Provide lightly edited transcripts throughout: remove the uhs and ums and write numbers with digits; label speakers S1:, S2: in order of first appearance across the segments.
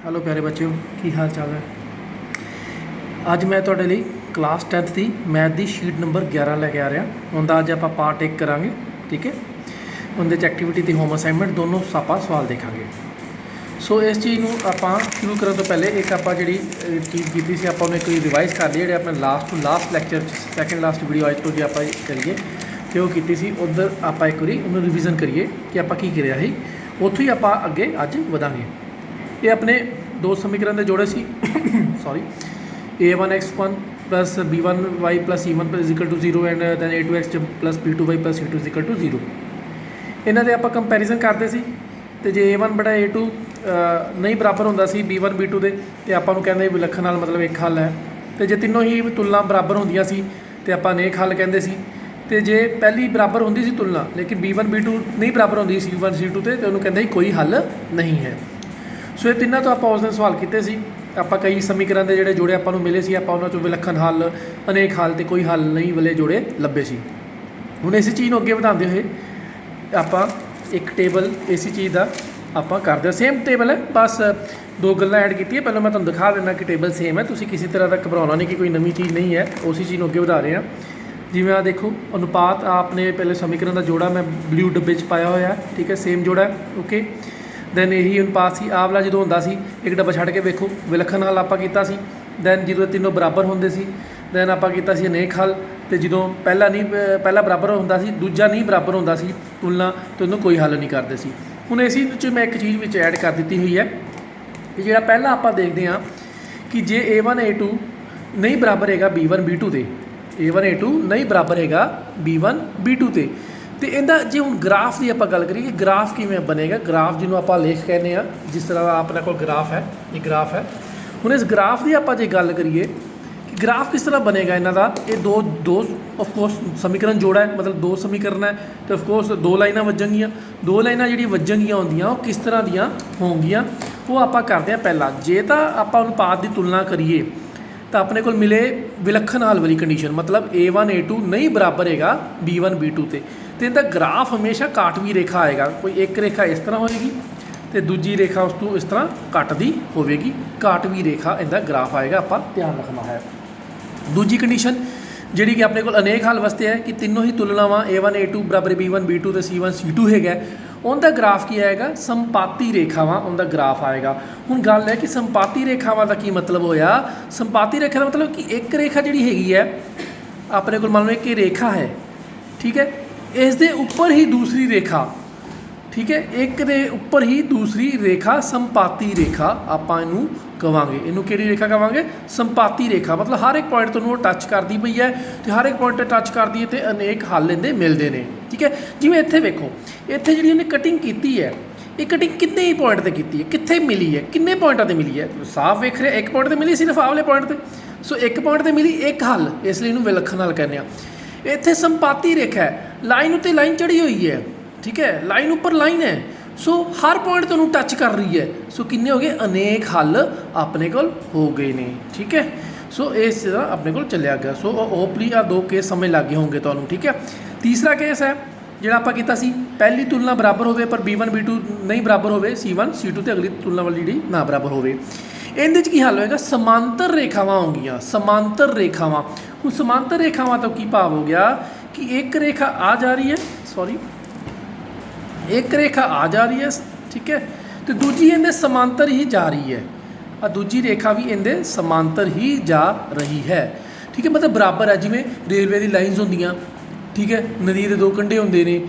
S1: Hello प्यारे बच्चों की हाल चाल है। ਅੱਜ ਮੈਂ ਤੁਹਾਡੇ ਲਈ ਕਲਾਸ 10th ਦੀ ਮੈਥ ਦੀ ਸ਼ੀਟ ਨੰਬਰ 11 ਲੈ ਕੇ ਆ ਰਿਹਾ। ਉਹਦਾ ਅੱਜ ਆਪਾਂ ਪਾਰਟ 1 ਕਰਾਂਗੇ, ਠੀਕ ਹੈ। ਉਹਦੇ 'ਚ ਐਕਟੀਵਿਟੀ ਤੇ ਹੋਮ ਅਸਾਈਨਮੈਂਟ ਦੋਨੋਂ ਆਪਾਂ ਸਵਾਲ ਦੇਖਾਂਗੇ। ਸੋ ਇਸ ਚੀਜ਼ ਨੂੰ ਆਪਾਂ ਸ਼ੁਰੂ ਕਰਨ ਤੋਂ ਪਹਿਲੇ ਇੱਕ ਆਪਾਂ ਜਿਹੜੀ ਚੀਜ਼ ਕੀਤੀ ਸੀ ਆਪਾਂ ਉਹਨੂੰ ਇੱਕ ਵਾਰੀ ਰਿਵਾਈਜ਼ ਕਰ ਲਈਏ। ਜਿਹੜੇ ਆਪਣੇ ਲਾਸਟ ਲੈਕਚਰ 'ਚ ਸੈਕਿੰਡ ਲਾਸਟ ਵੀਡੀਓ ਅੱਜ ਤੋਂ ਜੇ ਆਪਾਂ ਕਰੀਏ ਤੇ ਉਹ ਕੀਤੀ ਸੀ, ਉੱਧਰ ਆਪਾਂ ਇੱਕ ਵਾਰੀ ਉਹਨੂੰ ਰਿਵੀਜ਼ਨ ਕਰੀਏ ਕਿ ਆਪਾਂ ਕੀ ਕਰਿਆ ਸੀ। ਉੱਥੋਂ ਹੀ ਆਪਾਂ ਅੱਗੇ ਅੱਜ ਵਧਾਂਗੇ। ਇਹ ਆਪਣੇ ਦੋ ਸਮੀਕਰਨ ਦੇ ਜੋੜੇ ਸੀ sorry a1x1 plus b1y plus c1 is equal to 0 and then a2x plus b2y plus c2 is equal to 0। ਇਹਨਾਂ ਦੇ ਆਪਾਂ ਕੰਪੈਰੀਜ਼ਨ ਕਰਦੇ ਸੀ ਤੇ ਜੇ a1 ਬਟਾ a2 ਨਹੀਂ ਬਰਾਬਰ ਹੁੰਦਾ ਸੀ b1 b2 ਦੇ ਤੇ ਆਪਾਂ ਨੂੰ ਕਹਿੰਦੇ ਵਿਲੱਖਣ ਹੱਲ ਮਤਲਬ ਇੱਕ ਹੱਲ ਹੈ। ਤੇ ਜੇ ਤਿੰਨੋਂ ਹੀ ਤੁਲਨਾ ਬਰਾਬਰ ਹੁੰਦੀਆਂ ਸੀ ਤੇ ਆਪਾਂ ਅਨੇਕ ਹੱਲ ਕਹਿੰਦੇ ਸੀ। ਤੇ ਜੇ ਪਹਿਲੀ ਬਰਾਬਰ ਹੁੰਦੀ ਸੀ ਤੁਲਨਾ ਲੇਕਿਨ b1 b2 ਨਹੀਂ ਬਰਾਬਰ ਹੁੰਦੀ c1 c2 ਤੇ ਉਹਨੂੰ ਕਹਿੰਦੇ ਸੀ ਕੋਈ ਹੱਲ ਨਹੀਂ ਹੈ। ਸੋ ਇਹ ਤਿੰਨਾਂ ਤੋਂ ਆਪਾਂ ਉਸ ਦਿਨ ਸਵਾਲ ਕੀਤੇ ਸੀ। ਆਪਾਂ ਕਈ ਸਮੀਕਰਨ ਦੇ ਜਿਹੜੇ ਜੋੜੇ ਆਪਾਂ ਨੂੰ ਮਿਲੇ ਸੀ ਆਪਾਂ ਉਹਨਾਂ 'ਚੋਂ ਵਿਲੱਖਣ ਹੱਲ, ਅਨੇਕ ਹੱਲ ਤੇ ਕੋਈ ਹੱਲ ਨਹੀਂ ਵਾਲੇ ਜੋੜੇ ਲੱਭੇ ਸੀ। ਹੁਣ ਇਸੇ ਚੀਜ਼ ਨੂੰ ਅੱਗੇ ਵਧਾਉਂਦੇ ਹੋਏ ਆਪਾਂ ਇੱਕ ਟੇਬਲ ਇਸੇ ਚੀਜ਼ ਦਾ ਆਪਾਂ ਕਰਦੇ ਹਾਂ। ਸੇਮ ਟੇਬਲ ਹੈ, ਬਸ ਦੋ ਗੱਲਾਂ ਐਡ ਕੀਤੀਆਂ। ਪਹਿਲਾਂ ਮੈਂ ਤੁਹਾਨੂੰ ਦਿਖਾ ਦਿੰਦਾ ਕਿ ਟੇਬਲ ਸੇਮ ਹੈ, ਤੁਸੀਂ ਕਿਸੇ ਤਰ੍ਹਾਂ ਦਾ ਘਬਰਾਉਣਾ ਨਹੀਂ ਕਿ ਕੋਈ ਨਵੀਂ ਚੀਜ਼ ਨਹੀਂ ਹੈ। ਉਸੇ ਚੀਜ਼ ਨੂੰ ਅੱਗੇ ਵਧਾ ਰਹੇ ਹਾਂ। ਜਿਵੇਂ ਆ ਦੇਖੋ ਅਨੁਪਾਤ ਆਪਣੇ ਪਹਿਲੇ ਸਮੀਕਰਨ ਦਾ ਜੋੜਾ ਮੈਂ ਬਲੂ ਡੱਬੇ 'ਚ ਪਾਇਆ ਹੋਇਆ, ਠੀਕ ਹੈ, ਸੇਮ ਜੋੜਾ ਹੈ, ਓਕੇ। ਦੈਨ ਇਹੀ ਅਨੁਪਾਤ ਸੀ ਆਹ ਵਾਲਾ ਜਦੋਂ ਹੁੰਦਾ ਸੀ ਇੱਕ ਡੱਬਾ ਛੱਡ ਕੇ ਵੇਖੋ ਵਿਲੱਖਣ ਹੱਲ ਆਪਾਂ ਕੀਤਾ ਸੀ। ਦੈਨ ਜਦੋਂ ਤਿੰਨੋਂ ਬਰਾਬਰ ਹੁੰਦੇ ਸੀ ਦੈਨ ਆਪਾਂ ਕੀਤਾ ਸੀ ਅਨੇਕ ਹੱਲ। ਅਤੇ ਜਦੋਂ ਪਹਿਲਾ ਬਰਾਬਰ ਹੁੰਦਾ ਸੀ ਦੂਜਾ ਨਹੀਂ ਬਰਾਬਰ ਹੁੰਦਾ ਸੀ ਤੁਲਨਾ ਅਤੇ ਉਹਨੂੰ ਕੋਈ ਹੱਲ ਨਹੀਂ ਕਰਦੇ ਸੀ। ਹੁਣ ਇਸੇ 'ਚ ਮੈਂ ਇੱਕ ਚੀਜ਼ ਵਿੱਚ ਐਡ ਕਰ ਦਿੱਤੀ ਹੋਈ ਹੈ ਕਿ ਜਿਹੜਾ ਪਹਿਲਾਂ ਆਪਾਂ ਦੇਖਦੇ ਹਾਂ ਕਿ ਜੇ a1 a2 ਨਹੀਂ ਬਰਾਬਰ ਹੈਗਾ b1 b2 ਦੇ, a1 a2 ਨਹੀਂ ਬਰਾਬਰ ਹੈਗਾ b1 b2 ਤੇ ਅਤੇ ਇਹਦਾ ਜੇ ਹੁਣ ਗ੍ਰਾਫ ਦੀ ਆਪਾਂ ਗੱਲ ਕਰੀਏ ਕਿ ਗ੍ਰਾਫ ਕਿਵੇਂ ਬਣੇਗਾ। ਗ੍ਰਾਫ ਜਿਹਨੂੰ ਆਪਾਂ ਲੇਖ ਕਹਿੰਦੇ ਹਾਂ, ਜਿਸ ਤਰ੍ਹਾਂ ਦਾ ਆਪਣੇ ਕੋਲ ਗ੍ਰਾਫ ਹੈ, ਇਹ ਗ੍ਰਾਫ ਹੈ। ਹੁਣ ਇਸ ਗ੍ਰਾਫ ਦੀ ਆਪਾਂ ਜੇ ਗੱਲ ਕਰੀਏ ਕਿ ਗ੍ਰਾਫ ਕਿਸ ਤਰ੍ਹਾਂ ਬਣੇਗਾ ਇਹਨਾਂ ਦਾ, ਇਹ ਦੋ ਆਫਕੋਰਸ ਸਮੀਕਰਨ ਜੋੜਾ ਹੈ, ਮਤਲਬ ਦੋ ਸਮੀਕਰਨ ਹੈ ਅਤੇ ਆਫਕੋਰਸ ਦੋ ਲਾਈਨਾਂ ਵੱਜਣਗੀਆਂ। ਦੋ ਲਾਈਨਾਂ ਜਿਹੜੀਆਂ ਵੱਜਣਗੀਆਂ ਹੁੰਦੀਆਂ ਉਹ ਕਿਸ ਤਰ੍ਹਾਂ ਦੀਆਂ ਹੋਣਗੀਆਂ ਉਹ ਆਪਾਂ ਕਰਦੇ ਹਾਂ। ਪਹਿਲਾਂ ਜੇ ਤਾਂ ਆਪਾਂ ਅਨੁਪਾਤ ਦੀ ਤੁਲਨਾ ਕਰੀਏ ਤਾਂ ਆਪਣੇ ਕੋਲ ਮਿਲੇ ਵਿਲੱਖਣ ਹੱਲ ਵਾਲੀ ਕੰਡੀਸ਼ਨ, ਮਤਲਬ a1 a2 ਨਹੀਂ ਬਰਾਬਰ ਹੈਗਾ b1 b2 ਤੇ ਇਹਦਾ ਗ੍ਰਾਫ ਹਮੇਸ਼ਾ ਕਾਟਵੀ ਰੇਖਾ ਆਏਗਾ। ਕੋਈ ਇੱਕ ਰੇਖਾ ਇਸ ਤਰ੍ਹਾਂ ਹੋਏਗੀ ਅਤੇ ਦੂਜੀ ਰੇਖਾ ਉਸ ਤੋਂ ਇਸ ਤਰ੍ਹਾਂ ਕੱਟਦੀ ਹੋਵੇਗੀ। ਕਾਟਵੀ ਰੇਖਾ ਇਹਦਾ ਗ੍ਰਾਫ ਆਏਗਾ, ਆਪਾਂ ਧਿਆਨ ਰੱਖਣਾ ਹੈ। ਦੂਜੀ ਕੰਡੀਸ਼ਨ ਜਿਹੜੀ ਕਿ ਆਪਣੇ ਕੋਲ ਅਨੇਕ ਹੱਲ ਵਾਸਤੇ ਹੈ ਕਿ ਤਿੰਨੋਂ ਹੀ ਤੁਲਨਾਵਾਂ a1 a2 ਬਰਾਬਰ b1 b2 ਅਤੇ c1 c2 ਹੈਗਾ, ਉਹਦਾ ਗ੍ਰਾਫ ਕੀ ਆਏਗਾ, ਸੰਪਾਤੀ ਰੇਖਾਵਾਂ ਉਹਦਾ ਗ੍ਰਾਫ ਆਏਗਾ। ਹੁਣ ਗੱਲ ਹੈ ਕਿ ਸੰਪਾਤੀ ਰੇਖਾਵਾਂ ਦਾ ਕੀ ਮਤਲਬ ਹੋਇਆ। ਸੰਪਾਤੀ ਰੇਖਾ ਦਾ ਮਤਲਬ ਕਿ ਇੱਕ ਰੇਖਾ ਜਿਹੜੀ ਹੈਗੀ ਹੈ ਆਪਣੇ ਕੋਲ ਮੰਨ ਲਓ ਇੱਕ ਰੇਖਾ ਹੈ, ਠੀਕ ਹੈ, ਇਸ ਦੇ ਉੱਪਰ ਹੀ ਦੂਸਰੀ ਰੇਖਾ, ਠੀਕ ਹੈ, ਇੱਕ ਦੇ ਉੱਪਰ ਹੀ ਦੂਸਰੀ ਰੇਖਾ ਸੰਪਾਤੀ ਰੇਖਾ ਆਪਾਂ ਇਹਨੂੰ ਕਹਾਂਗੇ। ਇਹਨੂੰ ਕਿਹੜੀ ਰੇਖਾ ਕਹਾਂਗੇ, ਸੰਪਾਤੀ ਰੇਖਾ। ਮਤਲਬ ਹਰ ਇੱਕ ਪੁਆਇੰਟ ਤੁਹਾਨੂੰ ਉਹ ਟੱਚ ਕਰਦੀ ਪਈ ਹੈ ਅਤੇ ਹਰ ਇੱਕ ਪੁਆਇੰਟ 'ਤੇ ਟੱਚ ਕਰਦੀ ਹੈ ਅਤੇ ਅਨੇਕ ਹੱਲ ਇਹਦੇ ਮਿਲਦੇ ਨੇ, ਠੀਕ ਹੈ। ਜਿਵੇਂ ਇੱਥੇ ਵੇਖੋ, ਇੱਥੇ ਜਿਹੜੀ ਉਹਨੇ ਕਟਿੰਗ ਕੀਤੀ ਹੈ ਇਹ ਕਟਿੰਗ ਕਿੰਨੇ ਹੀ ਪੁਆਇੰਟ 'ਤੇ ਕੀਤੀ ਹੈ, ਕਿੱਥੇ ਮਿਲੀ ਹੈ, ਕਿੰਨੇ ਪੁਆਇੰਟਾਂ 'ਤੇ ਮਿਲੀ ਹੈ, ਸਾਫ਼ ਵੇਖ ਰਿਹਾ ਇੱਕ ਪੁਆਇੰਟ 'ਤੇ ਮਿਲੀ ਸਿਰਫ ਆਹ ਵਾਲੇ ਪੁਆਇੰਟ 'ਤੇ। ਸੋ ਇੱਕ ਪੁਆਇੰਟ 'ਤੇ ਮਿਲੀ ਇੱਕ ਹੱਲ, ਇਸ ਲਈ ਇਹਨੂੰ ਵਿਲੱਖਣ ਹੱਲ ਕਹਿੰਦੇ ਹਾਂ। ਇੱਥੇ ਸੰਪਾਤੀ ਰੇਖਾ ਹੈ, ਲਾਈਨ ਉੱਤੇ ਲਾਈਨ ਚੜ੍ਹੀ ਹੋਈ ਹੈ, ਠੀਕ ਹੈ, ਲਾਈਨ ਉੱਪਰ ਲਾਈਨ ਹੈ। ਸੋ ਹਰ ਪੁਆਇੰਟ ਤੋਂ ਉਹਨੂੰ ਟੱਚ ਕਰ ਰਹੀ ਹੈ। ਸੋ ਕਿੰਨੇ ਹੋ ਗਏ, ਅਨੇਕ ਹੱਲ ਆਪਣੇ ਕੋਲ ਹੋ ਗਏ ਨੇ, ਠੀਕ ਹੈ। ਸੋ ਇਸ ਤਰ੍ਹਾਂ ਆਪਣੇ ਕੋਲ ਚੱਲਿਆ ਗਿਆ। ਸੋ ਹੋਪਲੀ ਆ ਦੋ ਕੇਸ ਸਮਝ ਲੱਗ ਗਏ ਹੋਣਗੇ ਤੁਹਾਨੂੰ, ਠੀਕ ਹੈ। ਤੀਸਰਾ ਕੇਸ ਹੈ ਜਿਹੜਾ ਆਪਾਂ ਕੀਤਾ ਸੀ, ਪਹਿਲੀ ਤੁਲਨਾ ਬਰਾਬਰ ਹੋਵੇ ਪਰ b1 b2 ਨਹੀਂ ਬਰਾਬਰ ਹੋਵੇ, c1 c2 ਅਤੇ ਅਗਲੀ ਤੁਲਨਾ ਵਾਲੀ ਜਿਹੜੀ ਨਾ ਬਰਾਬਰ ਹੋਵੇ। ਇਹਦੇ 'ਚ ਕੀ ਹੱਲ ਹੋਏਗਾ, ਸਮਾਂਤਰ ਰੇਖਾਵਾਂ ਹੋਣਗੀਆਂ, ਸਮਾਂਤਰ ਰੇਖਾਵਾਂ। ਹੁਣ ਸਮਾਂਤਰ ਰੇਖਾਵਾਂ ਤੋਂ ਕੀ ਭਾਵ ਹੋ ਗਿਆ ਕਿ ਇੱਕ ਰੇਖਾ ਆ ਜਾ ਰਹੀ ਹੈ, ਇੱਕ ਰੇਖਾ ਆ ਜਾ ਰਹੀ ਹੈ, ਠੀਕ ਹੈ, ਅਤੇ ਦੂਜੀ ਇਹਦੇ ਸਮਾਂਤਰ ਹੀ ਜਾ ਰਹੀ ਹੈ। ਆ ਦੂਜੀ ਰੇਖਾ ਵੀ ਇਹਦੇ ਸਮਾਂਤਰ ਹੀ ਜਾ ਰਹੀ ਹੈ, ਠੀਕ ਹੈ, ਮਤਲਬ ਬਰਾਬਰ ਹੈ। ਜਿਵੇਂ ਰੇਲਵੇ ਦੀ ਲਾਈਨਸ ਹੁੰਦੀਆਂ, ਠੀਕ ਹੈ, ਨਦੀ ਦੇ ਦੋ ਕੰਢੇ ਹੁੰਦੇ ਨੇ,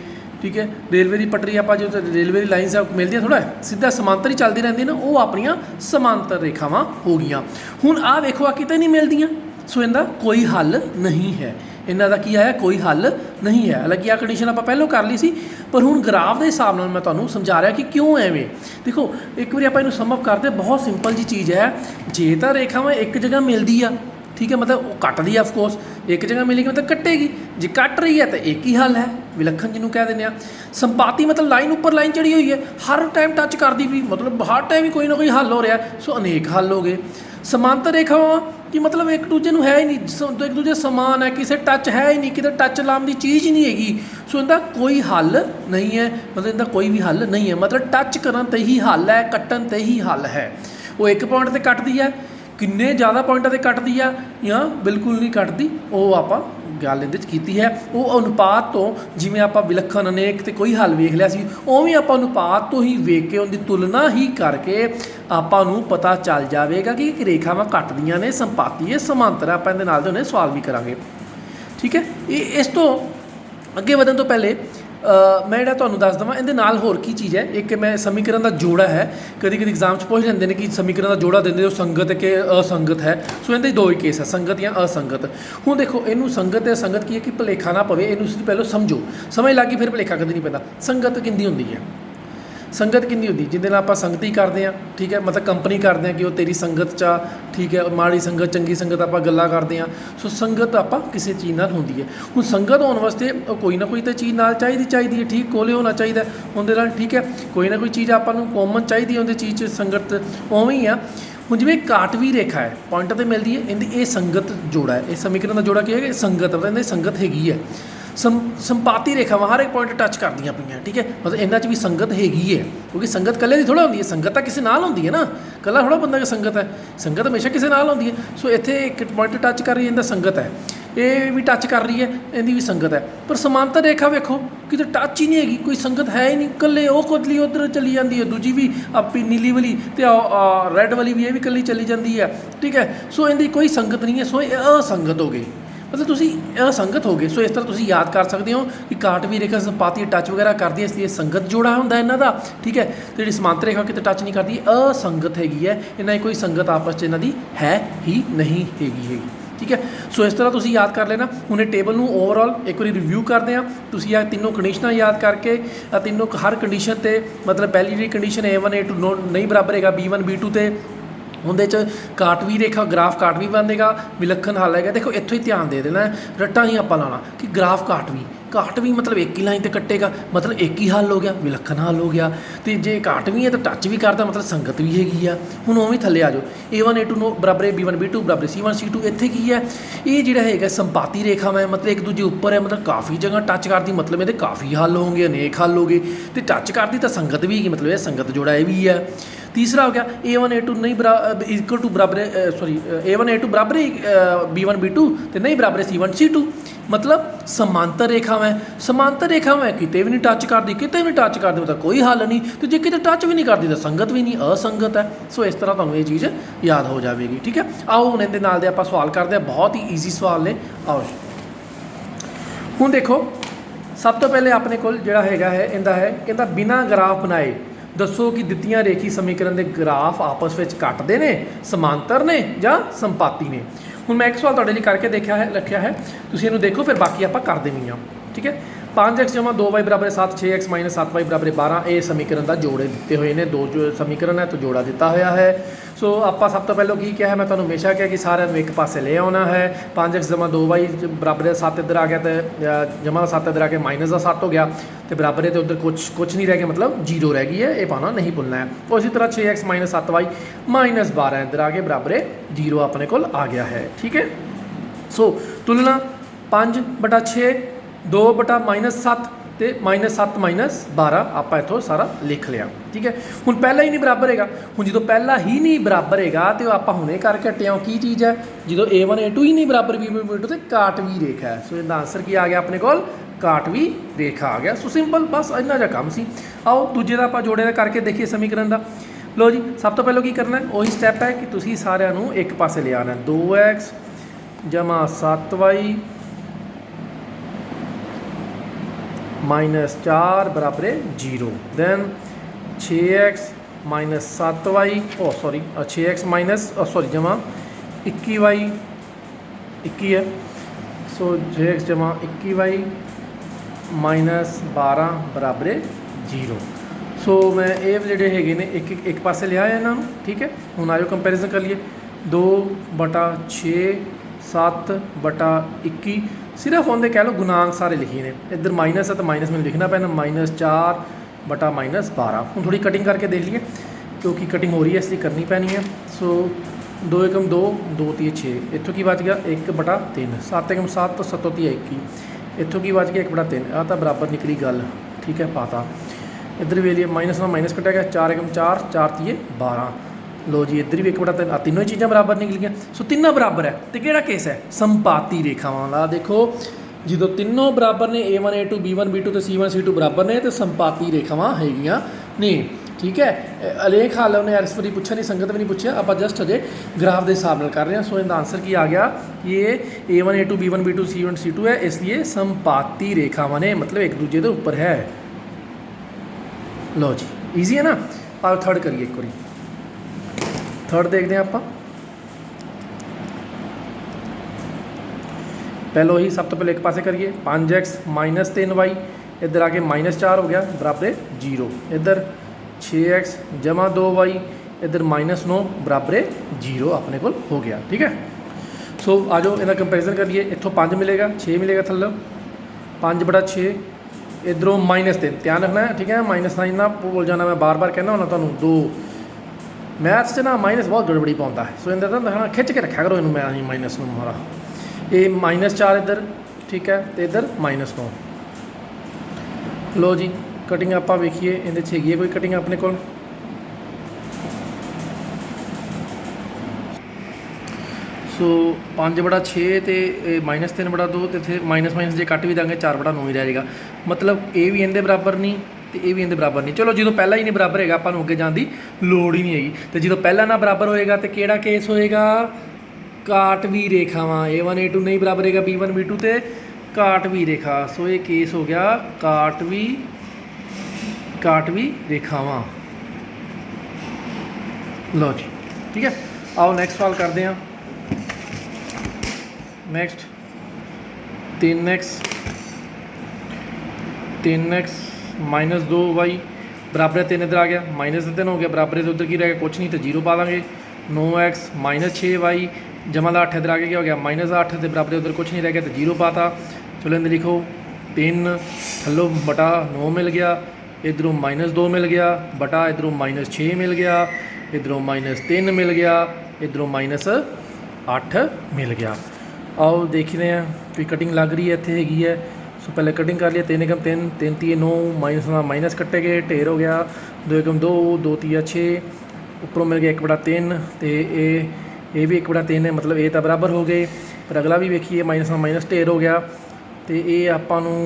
S1: ਠੀਕ ਹੈ, ਰੇਲਵੇ ਦੀ ਪਟਰੀ ਆਪਾਂ ਜੋ ਰੇਲਵੇ ਦੀ ਲਾਈਨਸ ਮਿਲਦੀਆਂ ਥੋੜ੍ਹਾ ਸਿੱਧਾ ਸਮਾਂਤਰ ਹੀ ਚੱਲਦੀ ਰਹਿੰਦੀ ਨਾ, ਉਹ ਆਪਣੀਆਂ ਸਮਾਂਤਰ ਰੇਖਾਵਾਂ ਹੋ ਗਈਆਂ। ਹੁਣ ਆਹ ਵੇਖੋ ਆ ਕਿਤੇ ਨਹੀਂ ਮਿਲਦੀਆਂ, ਸੋ ਇਹਦਾ ਕੋਈ ਹੱਲ ਨਹੀਂ ਹੈ। ਇਹਨਾਂ ਦਾ ਕੀ ਆਇਆ, ਕੋਈ ਹੱਲ ਨਹੀਂ ਹੈ। ਹਾਲਾਂਕਿ ਆਹ ਕੰਡੀਸ਼ਨ ਆਪਾਂ ਪਹਿਲਾਂ ਕਰ ਲਈ ਸੀ, ਪਰ ਹੁਣ ਗ੍ਰਾਫ ਦੇ ਹਿਸਾਬ ਨਾਲ ਮੈਂ ਤੁਹਾਨੂੰ ਸਮਝਾ ਰਿਹਾ ਕਿ ਕਿਉਂ ਐਵੇਂ। ਦੇਖੋ ਇੱਕ ਵਾਰੀ ਆਪਾਂ ਇਹਨੂੰ ਸਮ ਅਪ ਕਰਦੇ, ਬਹੁਤ ਸਿੰਪਲ ਜੀ ਚੀਜ਼ ਹੈ। ਜੇ ਤਾਂ ਰੇਖਾਵਾਂ ਇੱਕ ਜਗ੍ਹਾ ਮਿਲਦੀ ਆ, ਠੀਕ ਹੈ, ਮਤਲਬ ਉਹ ਕੱਟਦੀ ਆ, ਆਫਕੋਰਸ ਇੱਕ ਜਗ੍ਹਾ ਮਿਲੇਗੀ ਮਤਲਬ ਕੱਟੇਗੀ। ਜੇ ਕੱਟ ਰਹੀ ਹੈ ਤਾਂ ਇੱਕ ਹੀ ਹੱਲ ਹੈ, ਵਿਲੱਖਣ ਜਿਹਨੂੰ ਕਹਿ ਦਿੰਦੇ ਆ। ਸੰਪਾਤੀ ਮਤਲਬ ਲਾਈਨ ਉੱਪਰ ਲਾਈਨ ਚੜੀ ਹੋਈ ਹੈ, ਹਰ ਟਾਈਮ ਟੱਚ ਕਰਦੀ ਵੀ, ਮਤਲਬ ਹਰ ਟਾਈਮ ਹੀ ਕੋਈ ਨਾ ਕੋਈ ਹੱਲ ਹੋ ਰਿਹਾ, ਸੋ ਅਨੇਕ ਹੱਲ ਹੋ ਗਏ। ਸਮਾਂਤਰ ਰੇਖਾਵਾਂ ਕਿ ਮਤਲਬ ਇੱਕ ਦੂਜੇ ਨੂੰ ਹੈ ਹੀ ਨਹੀਂ, ਇੱਕ ਦੂਜੇ ਸਮਾਨ ਹੈ, ਕਿਸੇ ਟੱਚ ਹੈ ਹੀ ਨਹੀਂ, ਕਿਤੇ ਟੱਚ ਲਾਉਣ ਦੀ ਚੀਜ਼ ਹੀ ਨਹੀਂ ਹੈਗੀ। ਸੋ ਇਹਦਾ ਕੋਈ ਹੱਲ ਨਹੀਂ ਹੈ, ਮਤਲਬ ਇਹਦਾ ਕੋਈ ਵੀ ਹੱਲ ਨਹੀਂ ਹੈ, ਮਤਲਬ ਟੱਚ ਕਰਨ 'ਤੇ ਹੀ ਹੱਲ ਹੈ, ਕੱਟਣ 'ਤੇ ਹੀ ਹੱਲ ਹੈ। वो एक पॉइंट ते कटदी है, किन्ने ज़्यादा पॉइंटां ते कटदी आ या बिल्कुल नहीं कटदी, वो आपां गल इहदे च कीती है। वो अनुपात तो जिवें आपां विलखण अनेक ते कोई हल वेख लिया सी, उवें आपां अनुपात तो ही वेख के उनकी तुलना ही करके आपां नूं पता चल जाएगा कि रेखावां कटदियां ने, संपाती है, समांतर है। आपां इहदे नाल दे हुणे सवाल भी करांगे, ठीक है। इस तो अगे वधण तो पहले मैं जिहड़ा तुहानूं दस देवां इहदे नाल होर की चीज़ है। एक मैं समीकरण का जोड़ा है, कभी कभी एग्जाम च पूछ लैंदे ने कि समीकरण का जोड़ा देंदे हो संगत के असंगत है। सो इहदे दो ही केस है, संगत या असंगत। हुण देखो इनू संगत ते असंगत की है कि भुलेखा ना पवे, इनू पहले समझो, समझ लग गई फिर भुलेखा कभी नहीं पैंदा। संगत किंदी हुंदी है, संगत किंदी हुंदी जिहदे नाल आपां संगति करते हैं, ठीक है, मतलब कंपनी करते हैं कि वो तेरी संगत चा, ठीक है, माड़ी संगत चंगी संगत आपां गल्लां करते हैं। सो संगत आपां किसी चीज़ नाल हुंदी है। हुण संगत होने वास्ते कोई ना कोई तो चीज़ नाल चाहिदी है, ठीक, कोले होना चाहिए उहदे नाल, ठीक है, कोई ना कोई चीज़ आपां नूं कॉमन चाहिए उहदे चीज़ च संगत उवें ही आ। हुण जिवें काटवी रेखा है पॉइंट ते मिलदी है, इहदी ये संगत जोड़ा है, इस समीकरण का जोड़ा की है, संगत मतलब इहदी संगत हैगी है। संपाती रेखावां हर एक पॉइंट टच करदियां पईआं, ठीक है, मतलब इन्हां च भी संगत हैगी है, क्योंकि संगत कल्ले दी थोड़ा हुंदी है, संगत तां किसी नाल हुंदी है ना, कल्ला थोड़ा बंदा संगत है, संगत हमेशा किसी नाल हुंदी है। सो इत्थे एक पॉइंट टच कर रही है, इहदा संगत है, ये भी टच कर रही है, इहदी भी संगत है। पर समांतर रेखा वेखो किते टच ही नहीं हैगी, कोई संगत है ही नहीं, कल्ले वो कुदली उधर चली जाती है, दूजी भी अपनी नीली वाली तो रैड वाली भी ये भी कल्ली चली जाती है, ठीक है। सो इहदी कोई संगत नहीं है, सो असंगत हो गई, मतलब तुसी असंगत हो गए। सो इस तरह तुसी याद कर सकते हो कि काटवी रेखा संपाती टच वगैरह करती है, इसलिए संगत जोड़ा होंदा इन्हां दा, ठीक है। तो जी समांतर रेखा किते टच नहीं करती, असंगत हैगी है, इन्हां दी कोई संगत आपस च इन्हां दी है ही नहीं हैगी, ठीक है। सो इस तरह तुसी याद कर लेना। हुणे टेबल नूं ओवरऑल एक बार रिव्यू करते हैं। तुसी आ तीनों कंडीशनां याद करके तीनों हर कंडीशन ते मतलब पहली जी कंडीशन A1 A2 नहीं बराबर हैगा B1 B2 ते उहदे च काटवी रेखा ग्राफ काटवी बनेगा, विलखण हल है। देखो इत्थों ही ध्यान दे देना, रट्टा ही आपां लाना कि ग्राफ काटवी मतलब एक ही लाइन ते कट्टेगा, मतलब एक ही हल हो गया, विलखण हल हो गया। तो जे काटवी है तो टच भी करता, मतलब संगत भी हैगी आ। हुण उवें थल्ले आ जाओ, A1 A2 बराबर B1 B2 बराबर C1 C2। इत्थे की है, ये जिहड़ा हैगा संपाती रेखा में मतलब एक दूजे उपर है, मतलब काफ़ी जगह टच करती, मतलब ये काफ़ी हल होंगे, अनेक हल हो गए। तो टच करती तो संगत भी हैगी, मतलब ये संगत जोड़ा ये भी है। तीसरा हो गया A1 A2 नहीं इक्वल टू बराबर सॉरी A1 A2 बराबर B1 B2 तो नहीं बराबर C1 C2, मतलब समांतर रेखा में किते भी नहीं टच करती, किते भी टच करती मतलब कोई हल नहीं। तो जे किते टच भी नहीं करती तो संगत भी नहीं, असंगत है। सो इस तरह तुहानूं ये चीज़ याद हो जाएगी, ठीक है। आओ हुण इहदे नाल दे आपां सवाल करते हैं, बहुत ही ईजी सवाल ने। आओ हुण देखो सब तो पहले अपने कोल जिहड़ा हैगा है इहदा है, कहंदा बिना ग्राफ बनाए दसो कि दित्तियां रेखी समीकरण के ग्राफ आपस में कटते हैं, समांतर ने या संपाती ने। हुण मैं एक सवाल तुहाडे लई करके देखा है, रखिया है, तुसीं इहनूं देखो, फिर बाकी आपां कर देनी आ, ठीक है। 5x जमा 2y बराबर 7, 6x माइनस 7y बराबर 12, ये समीकरण का जोड़े दिते हुए ने, दो जो समीकरण है तो जोड़ा दिता होया है। सो आपां सब तो पहले की क्या है, मैं तुहानूं हमेशा कहा कि सारिਆਂ ਨੂੰ एक पासे ले आना है। 5x जमा 2y बराबर 7 इधर आ गया, तो जमा 7 इधर आके माइनस का 7 हो गया, तो बराबर है तो उधर कुछ नहीं रह गया, मतलब 0 रह गई है, ये पाना नहीं भुलना है। और इसी तरह 6x माइनस 7y माइनस 12 इधर आके बराबर 0 अपने को आ गया है, ठीक है। सो तुलना 5/6 2/-7 तो -7 -12 आप इतों सारा लिख लिया, ठीक है। हुण पहला ही नहीं बराबर है, हुण जो पहला ही नहीं बराबर है तो आप हुणे करके हटे हो की चीज़ है, जो A1 A2 ही नहीं बराबर B1 B2 तो काटवी रेखा है। सो इसका आंसर की आ गया अपने को, काटवी रेखा आ गया। सो सिंपल, बस इन्ना जा काम सी। आओ दूजे का आप जोड़े का करके देखिए समीकरण का। लो जी, सब तो पहले की करना है, वही स्टैप है कि तुसीं सारिਆਂ ਨੂੰ एक पासे ले आना, 2x जमा 7y माइनस 4 बराबर 0, then 6x minus 7y 6x minus जमा 21y 21 है। सो 6x जमा 21y माइनस 12 बराबर 0। सो मैं ये जोड़े है ने एक पासे ले आया इन्हों, ठीक है। हुण आयो कंपैरिजन कर लिए, 2/6 7/21, सिर्फ उनके कह लो गुणांक सारे लिखे ने, इधर माइनस है तो माइनस में लिखना पैना, -4/-12। हम थोड़ी कटिंग करके देख लिए क्योंकि कटिंग हो रही है इसलिए करनी पैनी है। सो 2 एकम 2 2 3 6, इतों की बच गया 1/3, 7 एकम 7 तो 7 3 21, इतों की बच गया 1/3, आ तो बराबर निकली गल, ठीक है। पाता इधर भी लिए माइनस ना माइनस कटा गया, 4 एकम 4 4 3 12, लो जी इधर भी 1/3 आ तीनों ही चीज़ां बराबर निकलियां। सो तीनों बराबर है तो किहड़ा केस है संपाती रेखावां वाला। देखो जो तीनों बराबर ने A1 A2 B1 B2 तो C1 C2 बराबर ने तो संपाती रेखावां हैगियां ने। ठीक है अलेख हाल उन्हें एस वारी पूछा नहीं संगत भी नहीं पूछा आप जस्ट अजे ग्राफ के हिसाब नाल कर रहे हैं। सो इनका आंसर की आ गया ये A1 A2 B1 B2 C1 C2 है इसलिए संपाती रेखावां ने मतलब एक दूजे के ऊपर है। लो जी ईजी है ना। आओ थर्ड करिए एक बारी थर्ड देखते हैं आप पहले ही सब तो पहले एक पासे करिए 5x - 3y इधर आके -4 हो गया बराबर 0 इधर 6x + 2y इधर -9 बराबर 0 अपने को हो गया। ठीक है सो आ जाओ इनका कंपेरिजन करिए इतों 5 मिलेगा 6 मिलेगा थल्ले 5/6 इधरों -3 ध्यान रखना है। ठीक है माइनस साइन ना भूल जाना मैं बार बार कहना होना तुहानूं दो मैथ्स से ना माइनस बहुत गड़बड़ी पाता है। सो इधर ना खिंच के रखा करो इन मैं माइनस में हमारा ये -4 इधर ठीक है तो इधर -9। लो जी कटिंग आप वेखिए इहदे च हैगी है कोई कटिंग अपने को सो 5/6 तो -3/2 तो इतने माइनस माइनस जे कट भी देंगे 4/9 ही रहेगा मतलब ये भी इनके बराबर नहीं तो ये भी इनके बराबर नहीं। चलो जो पहला ही नहीं बराबर है आपको अगे जाने की लोड़ ही नहीं हैगी तो जो पहला ना बराबर होएगा तो किहड़ा केस होएगा काटवी रेखावां A1 A2 नहीं बराबर है B1 B2 तो काटवी रेखा। सो ये केस हो गया काटवी रेखावां। लो जी ठीक है आओ नैक्सट सवाल करते हैं। नैक्सट 3x - 2y बराबर 3 इधर आ गया -3 हो गया बराबर उधर की रह गया कुछ नहीं तो 0 पा देंगे 9x - 6y जमा 8 इधर आगे क्या हो गया -8 के बराबर उधर कुछ नहीं रह गया तो 0 पाता। चलो इधर लिखो 3 थल्लों बटा 9 मिल गया इधरों -2 मिल गया बटा इधरों -6 मिल गया इधरों -3 मिल गया इधरों -8 मिल गया। आओ देखते हैं कोई कटिंग लग रही है इतने हैगी है। सो पहले कटिंग कर लिया 3 एकम 3 3 तीए 9 माइनस कट्टे गए ढेर हो गया 2 एकम 2 2 तीया 6 उपरों मिल गया 1/3 तो ये भी 1/3 है मतलब ये तो बराबर हो गए। पर अगला भी वेखिए माइनस ढेर हो गया तो ये आपां नूं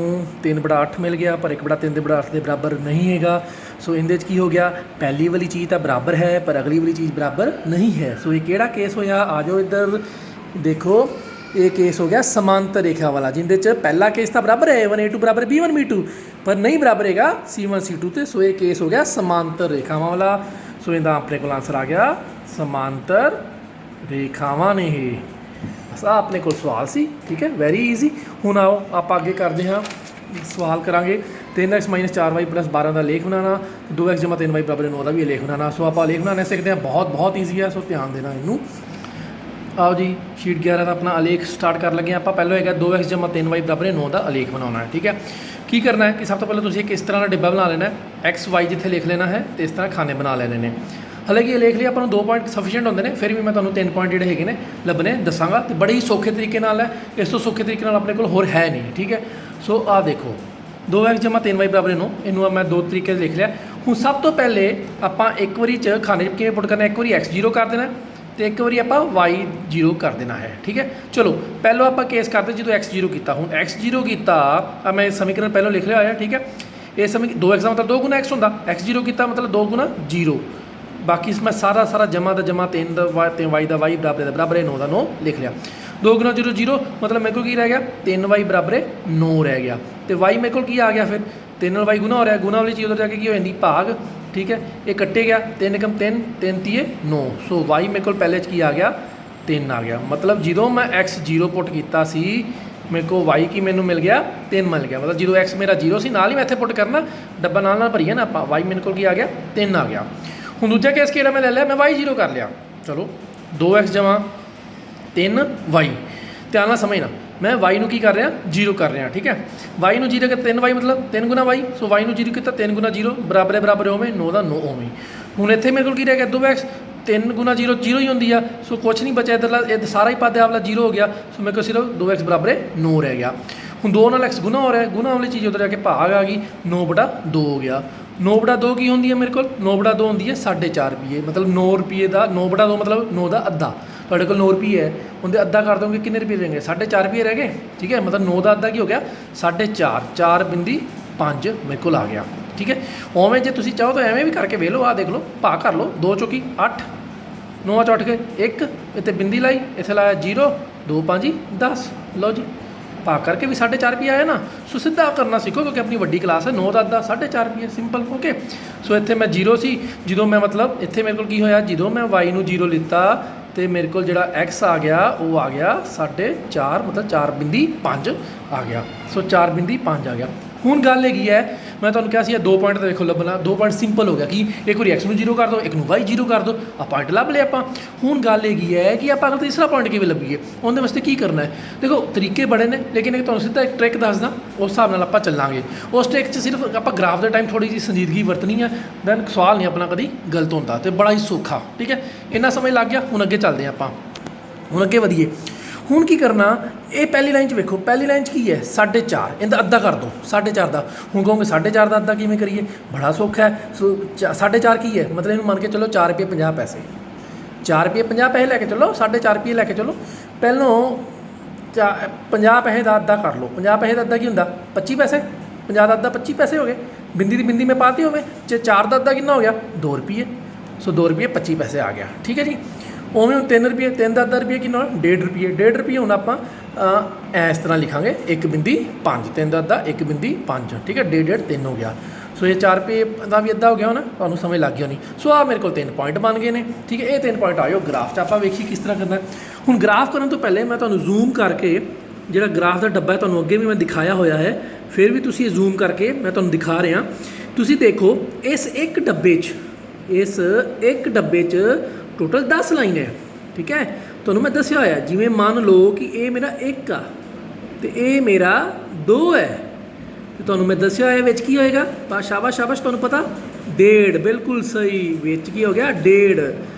S1: 3/8 मिल गया पर 1/3 के बराबर नहीं हैगा। सो इहदे की हो गया पहली वाली चीज़ तो बराबर है पर अगली वाली चीज़ बराबर नहीं है। सो ये किहड़ा केस होया आ जाओ इधर देखो ये केस हो गया समांतर रेखा वाला जिंदे च पहला केस तो बराबर है A1 A2 बराबर B1 B2 पर नहीं बराबर है C1 C2 तो सो ये केस हो गया समांतर रेखावां वाला। सो इहदा अपने को आंसर आ गया समांतर रेखावां ने ये बस अपने को सवाल सी। ठीक है वैरी ईजी। हुण आओ आप आगे करते हैं सवाल करांगे 3x - 4y + 12 का लेख बनाना 2x + 3y = 9 का भी लेख बनाना। सो आप लेख बनाने सीखते हैं बहुत ईजी है। सो ध्यान देना इनू। आओ जी शीट 11 का अपना अलेख स्टार्ट कर लगे आप पहले है 2x + 3y = 9 का अलेख बनाना है। ठीक है की करना है कि सब तो पहले तुम एक इस तरह का डिब्बा बना लेना है x y जिथे लिख लेना है तो इस तरह खाने बना लेने ने। हालांकि ये लिख लिया अपन 2 पॉइंट सफिशिएंट होंगे ने फिर भी मैं तुम्हें 3 पॉइंट जोड़े है लभने दसांगा तो बड़े ही सौखे तरीके नाल है इस तो सौखे तरीके अपने को होर है नहीं। ठीक है सो आ देखो 2x + 3y = 9 इनू मैं 2 तरीके लिख लिया। हूँ सब तो पहले आप एक बारी च खाने किवें पुट करना एक बारी x 0 कर देना तो एक बारी आप y 0 कर देना है। ठीक है चलो पहलो आप केस करते जो x 0 किया हूँ x 0 किया मैं समीकरण पहलों लिख लिया होया। ठीक है ये समीकरण 2x का मतलब 2 गुना x होंदा x 0 किया मतलब 2 गुना 0 बाकी इसमें सारा जमा दा जमा 3 दा y बराबर 9 का 9 लिख लिया 2 गुना 0 0 मतलब मेरे को की रह गया 3y = 9 रह गया तो y मेरे को की आ गया फिर 3 y गुना हो रहा है गुना वाली चीज़ उधर जाके की हो जाती भाग। ठीक है ये कट्टे गया 3 एकम 3 3 तीए 9 सो y मेरे को पहले की आ गया 3 आ गया मतलब जो मैं x 0 पुट किया मेरे को y की मैनू मिल गया 3 मिल गया मतलब जो x मेरा 0 से नाल ही मैं इत्थे पुट करना डब्बा नाल भरीए ना आप y मेरे को की आ गया 3 आ गया। हूँ दूजा केस कि मैं ले लिया मैं y 0 कर लिया चलो 2x + 3y ध्यान नाल समझना मैं y नूं की कर रहा 0 कर रहा। ठीक है y नूं 0 कर 3y मतलब 3 गुना y सो y नूं 0 किया 3 गुना 0 बराबर होवे 9 का 9 ओवें। हूँ इत्थे मेरे को की रह गया 2x 3 गुना 0 0 ही होंदी है सो कुछ नहीं बचा इधरला सारा ही पद वाला 0 हो गया सो मेरे को सिर्फ 2x = 9 रह गया। हूँ 2 नाल x गुना हो रहा है गुना वाली चीज़ उधर जाके भाग आ गई 9/2 हो गया 9/2 ਕੀ ਹੁੰਦੀ ਹੈ ਮੇਰੇ ਕੋਲ? 9/2 ਹੁੰਦੀ ਹੈ 4.5 ਰੁਪਏ, ਮਤਲਬ 9 ਰੁਪਏ ਦਾ 9/2 ਮਤਲਬ 9 ਦਾ ਅੱਧਾ। ਤੁਹਾਡੇ ਕੋਲ 9 ਰੁਪਏ ਹੈ, ਉਹਦੇ ਅੱਧਾ ਕਰ ਦੋਗੇ ਕਿੰਨੇ ਰੁਪਏ ਰਹਿਣਗੇ? 4.5 ਰੁਪਏ ਰਹਿ ਗਏ। ਠੀਕ ਹੈ, ਮਤਲਬ 9 ਦਾ ਅੱਧਾ ਕੀ ਹੋ ਗਿਆ? 4.5, 4.5 ਮੇਰੇ ਕੋਲ ਆ ਗਿਆ। ਠੀਕ ਹੈ, ਉਵੇਂ ਜੇ ਤੁਸੀਂ ਚਾਹੋ ਤਾਂ ਐਵੇਂ ਵੀ ਕਰਕੇ ਵੇਖ ਲਓ, ਆਹ ਦੇਖ ਲਓ, ਭਾਗ ਕਰ ਲਓ, 2 ਚੌਕੀ 8, 9 ਚ 8 ਗਏ 1, ਇੱਥੇ ਬਿੰਦੀ ਲਾਈ, ਇੱਥੇ ਲਾਇਆ 0, 2 5 10। ਲਓ ਜੀ, ਭਾਗ ਕਰਕੇ ਵੀ 4.5 ਰੁਪਏ ਆਇਆ ਨਾ। ਸੋ ਸਿੱਧਾ ਕਰਨਾ ਸਿੱਖੋ, ਕਿਉਂਕਿ ਆਪਣੀ ਵੱਡੀ ਕਲਾਸ ਹੈ। 9 ਦਾ ਅੱਧਾ 4.5 ਰੁਪਏ, ਸਿੰਪਲ। ਓਕੇ, ਸੋ ਇੱਥੇ ਮੈਂ 0 ਸੀ, ਜਦੋਂ ਮੈਂ ਮਤਲਬ ਇੱਥੇ ਮੇਰੇ ਕੋਲ ਕੀ ਹੋਇਆ, ਜਦੋਂ ਮੈਂ y ਨੂੰ 0 ਲਿੱਤਾ ਤੇ ਮੇਰੇ ਕੋਲ ਜਿਹੜਾ x ਆ ਗਿਆ ਉਹ ਆ ਗਿਆ 4.5, ਮਤਲਬ 4.5 ਆ ਗਿਆ। ਸੋ 4.5 ਆ ਗਿਆ। ਹੁਣ ਗੱਲ ਹੈਗੀ ਹੈ, ਮੈਂ ਤੁਹਾਨੂੰ ਕਿਹਾ ਸੀ ਇਹ 2 ਪੁਆਇੰਟ ਤਾਂ ਦੇਖੋ ਲੱਭਣਾ, 2 ਪੁਆਇੰਟ ਸਿੰਪਲ ਹੋ ਗਿਆ ਕਿ ਇੱਕ ਵਾਰੀ x ਨੂੰ 0 ਕਰ ਦਿਓ, ਇੱਕ ਨੂੰ y 0 ਕਰ ਦਿਓ, ਆ ਪੁਆਇੰਟ ਲੱਭ ਲਿਆ ਆਪਾਂ। ਹੁਣ ਗੱਲ ਹੈਗੀ ਹੈ ਕਿ ਆਪਾਂ ਅਗਰ ਤੀਸਰਾ ਪੁਆਇੰਟ ਕਿਵੇਂ ਲੱਭੀਏ, ਉਹਦੇ ਵਾਸਤੇ ਕੀ ਕਰਨਾ ਹੈ। ਦੇਖੋ ਤਰੀਕੇ ਬੜੇ ਨੇ, ਲੇਕਿਨ ਇੱਕ ਤੁਹਾਨੂੰ ਸਿੱਧਾ ਇੱਕ ਟ੍ਰਿਕ ਦੱਸਦਾ, ਉਸ ਹਿਸਾਬ ਨਾਲ ਆਪਾਂ ਚੱਲਾਂਗੇ। ਉਸ ਟ੍ਰਿਕ 'ਚ ਸਿਰਫ ਆਪਾਂ ਗ੍ਰਾਫ ਦੇ ਟਾਈਮ ਥੋੜ੍ਹੀ ਜਿਹੀ ਸੰਜੀਦਗੀ ਵਰਤਣੀ ਹੈ, ਦੈਨ ਸਵਾਲ ਨਹੀਂ ਆਪਣਾ ਕਦੀ ਗਲਤ ਹੁੰਦਾ ਅਤੇ ਬੜਾ ਹੀ ਸੌਖਾ। ਠੀਕ ਹੈ, ਇੰਨਾ ਸਮਝ ਲੱਗ ਗਿਆ। ਹੁਣ ਅੱਗੇ ਚੱਲਦੇ ਹਾਂ ਆਪਾਂ, ਹੁਣ ਅੱਗੇ ਵਧੀਏ। ਹੁਣ ਕੀ ਕਰਨਾ, ਇਹ ਪਹਿਲੀ ਲਾਈਨ 'ਚ ਵੇਖੋ, ਪਹਿਲੀ ਲਾਈਨ 'ਚ ਕੀ ਹੈ? 4.5, ਇਹਦਾ ਅੱਧਾ ਕਰ ਦਿਓ 4.5 ਦਾ। ਹੁਣ ਕਹੋਗੇ 4.5 ਦਾ ਅੱਧਾ ਕਿਵੇਂ ਕਰੀਏ? ਬੜਾ ਸੌਖਾ ਹੈ। ਸੋ 4.5 ਕੀ ਹੈ? ਮਤਲਬ ਇਹਨੂੰ ਮੰਨ ਕੇ ਚਲੋ 4 ਰੁਪਏ 50 ਪੈਸੇ, 4 ਰੁਪਏ 50 ਪੈਸੇ ਲੈ ਕੇ ਚੱਲੋ, 4.5 ਰੁਪਏ ਲੈ ਕੇ ਚੱਲੋ। ਪਹਿਲੋਂ 50 ਪੈਸੇ ਦਾ ਅੱਧਾ ਕਰ ਲਓ। 50 ਪੈਸੇ ਦਾ ਅੱਧਾ ਕੀ ਹੁੰਦਾ? 25 ਪੈਸੇ। 50 ਦਾ ਅੱਧਾ 25 ਪੈਸੇ ਹੋ ਗਏ। ਬਿੰਦੀ ਦੀ ਬਿੰਦੀ ਮੈਂ ਪਾਤੀ ਹੋਵੇ, 4 ਦਾ ਅੱਧਾ ਕਿੰਨਾ ਹੋ ਗਿਆ? 2 ਰੁਪਏ। ਸੋ 2 ਰੁਪਏ 25 ਪੈਸੇ ਆ ਗਿਆ। ਠੀਕ ਹੈ ਜੀ। ਉਵੇਂ ਹੁਣ 3 ਰੁਪਏ, 3 ਦਾ ਅੱਧਾ ਰੁਪਏ ਕਿੰਨਾ? 1.5 ਰੁਪਏ। 1.5 ਰੁਪਏ ਹੁਣ ਆਪਾਂ ਇਸ ਤਰ੍ਹਾਂ ਲਿਖਾਂਗੇ, 1.5, 3 ਦਾ ਅੱਧਾ 1.5। ਠੀਕ ਹੈ, 1.5, 3 ਹੋ ਗਿਆ। ਸੋ ਇਹ 4 ਰੁਪਏ ਦਾ ਵੀ ਅੱਧਾ ਹੋ ਗਿਆ ਹੋਣਾ, ਤੁਹਾਨੂੰ ਸਮਝ ਲੱਗ ਗਈ ਹੋਣੀ। ਸੋ ਆਹ ਮੇਰੇ ਕੋਲ 3 ਪੁਆਇੰਟ ਬਣ ਗਏ ਨੇ। ਠੀਕ ਹੈ, ਇਹ 3 ਪੁਆਇੰਟ ਆਇਓ ਗ੍ਰਾਫ 'ਚ ਆਪਾਂ ਵੇਖੀ ਕਿਸ ਤਰ੍ਹਾਂ ਕਰਨਾ। ਹੁਣ ਗ੍ਰਾਫ ਕਰਨ ਤੋਂ ਪਹਿਲੇ ਮੈਂ ਤੁਹਾਨੂੰ ਜ਼ੂਮ ਕਰਕੇ ਜਿਹੜਾ ਗ੍ਰਾਫ ਦਾ ਡੱਬਾ ਹੈ, ਤੁਹਾਨੂੰ ਅੱਗੇ ਵੀ ਮੈਂ ਦਿਖਾਇਆ ਹੋਇਆ ਹੈ, ਫਿਰ ਵੀ ਤੁਸੀਂ ਜ਼ੂਮ ਕਰਕੇ ਮੈਂ ਤੁਹਾਨੂੰ ਦਿਖਾ ਰਿਹਾ। ਤੁਸੀਂ ਦੇਖੋ, ਇਸ ਇੱਕ ਡੱਬੇ 'ਚ ਟੋਟਲ 10 ਲਾਈਨ ਹੈ। ਠੀਕ ਹੈ, ਤੁਹਾਨੂੰ ਮੈਂ ਦੱਸਿਆ ਹੋਇਆ, ਜਿਵੇਂ ਮੰਨ ਲਓ ਕਿ ਇਹ ਮੇਰਾ 1 ਆ ਅਤੇ ਇਹ ਮੇਰਾ 2 ਹੈ, ਅਤੇ ਤੁਹਾਨੂੰ ਮੈਂ ਦੱਸਿਆ ਹੋਇਆ ਵਿੱਚ ਕੀ ਹੋਏਗਾ? ਸ਼ਾਬਾਸ਼ ਸ਼ਾਬਾਸ਼, ਤੁਹਾਨੂੰ ਪਤਾ 1.5, ਬਿਲਕੁਲ ਸਹੀ। ਵਿੱਚ ਕੀ ਹੋ ਗਿਆ? 1.5।